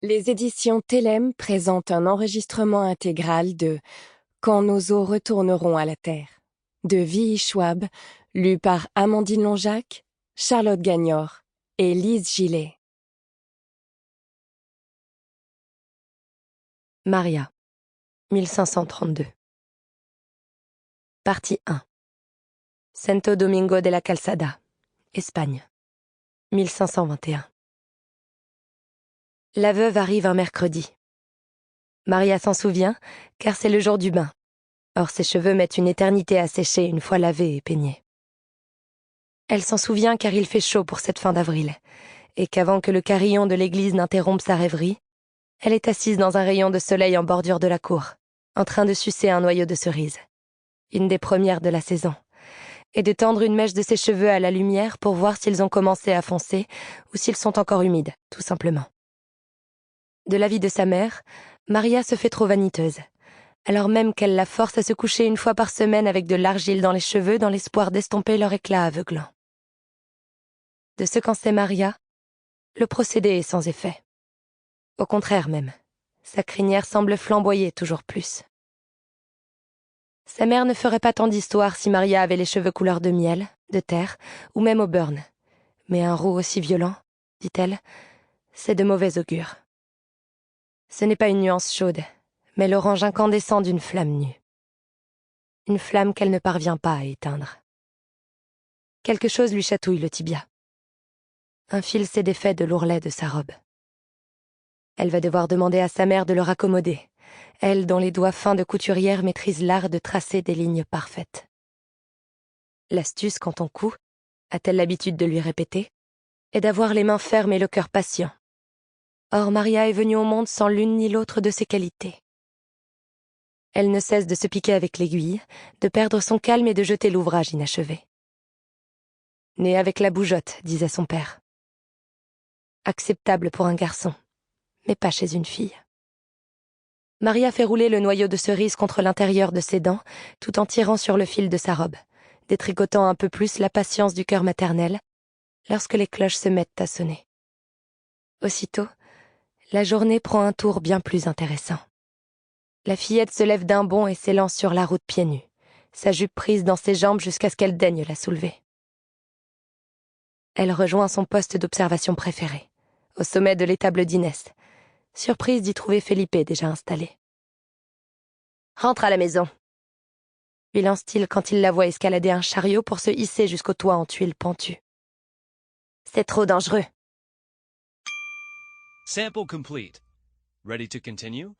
Les éditions Télème présentent un enregistrement intégral de Quand nos eaux retourneront à la terre, de V.I. Schwab, lu par Amandine Lonjac, Charlotte Gagnor et Lise Gillet. Maria, 1532. Partie 1. Santo Domingo de la Calzada, Espagne, 1521. La veuve arrive un mercredi. Maria s'en souvient, car c'est le jour du bain. Or ses cheveux mettent une éternité à sécher une fois lavés et peignés. Elle s'en souvient car il fait chaud pour cette fin d'avril, et qu'avant que le carillon de l'église n'interrompe sa rêverie, elle est assise dans un rayon de soleil en bordure de la cour, en train de sucer un noyau de cerise, une des premières de la saison, et de tendre une mèche de ses cheveux à la lumière pour voir s'ils ont commencé à foncer ou s'ils sont encore humides, tout simplement. De l'avis de sa mère, Maria se fait trop vaniteuse, alors même qu'elle la force à se coucher une fois par semaine avec de l'argile dans les cheveux dans l'espoir d'estomper leur éclat aveuglant. De ce qu'en sait Maria, le procédé est sans effet. Au contraire même, sa crinière semble flamboyer toujours plus. Sa mère ne ferait pas tant d'histoire si Maria avait les cheveux couleur de miel, de terre, ou même au burn. Mais un roux aussi violent, dit-elle, c'est de mauvais augure. Ce n'est pas une nuance chaude, mais l'orange incandescent d'une flamme nue. Une flamme qu'elle ne parvient pas à éteindre. Quelque chose lui chatouille le tibia. Un fil s'est défait de l'ourlet de sa robe. Elle va devoir demander à sa mère de le raccommoder, elle dont les doigts fins de couturière maîtrisent l'art de tracer des lignes parfaites. L'astuce quand on coud, a-t-elle l'habitude de lui répéter, est d'avoir les mains fermes et le cœur patient. Or Maria est venue au monde sans l'une ni l'autre de ces qualités. Elle ne cesse de se piquer avec l'aiguille, de perdre son calme et de jeter l'ouvrage inachevé. Née avec la bougeotte, disait son père. Acceptable pour un garçon, mais pas chez une fille. Maria fait rouler le noyau de cerise contre l'intérieur de ses dents, tout en tirant sur le fil de sa robe, détricotant un peu plus la patience du cœur maternel, lorsque les cloches se mettent à sonner. Aussitôt, la journée prend un tour bien plus intéressant. La fillette se lève d'un bond et s'élance sur la route pieds nus, sa jupe prise dans ses jambes jusqu'à ce qu'elle daigne la soulever. Elle rejoint son poste d'observation préféré, au sommet de l'étable d'Inès, surprise d'y trouver Felipe déjà installé. « Rentre à la maison !» lui lance-t-il quand il la voit escalader un chariot pour se hisser jusqu'au toit en tuiles pentues. « C'est trop dangereux !» Sample complete. Ready to continue?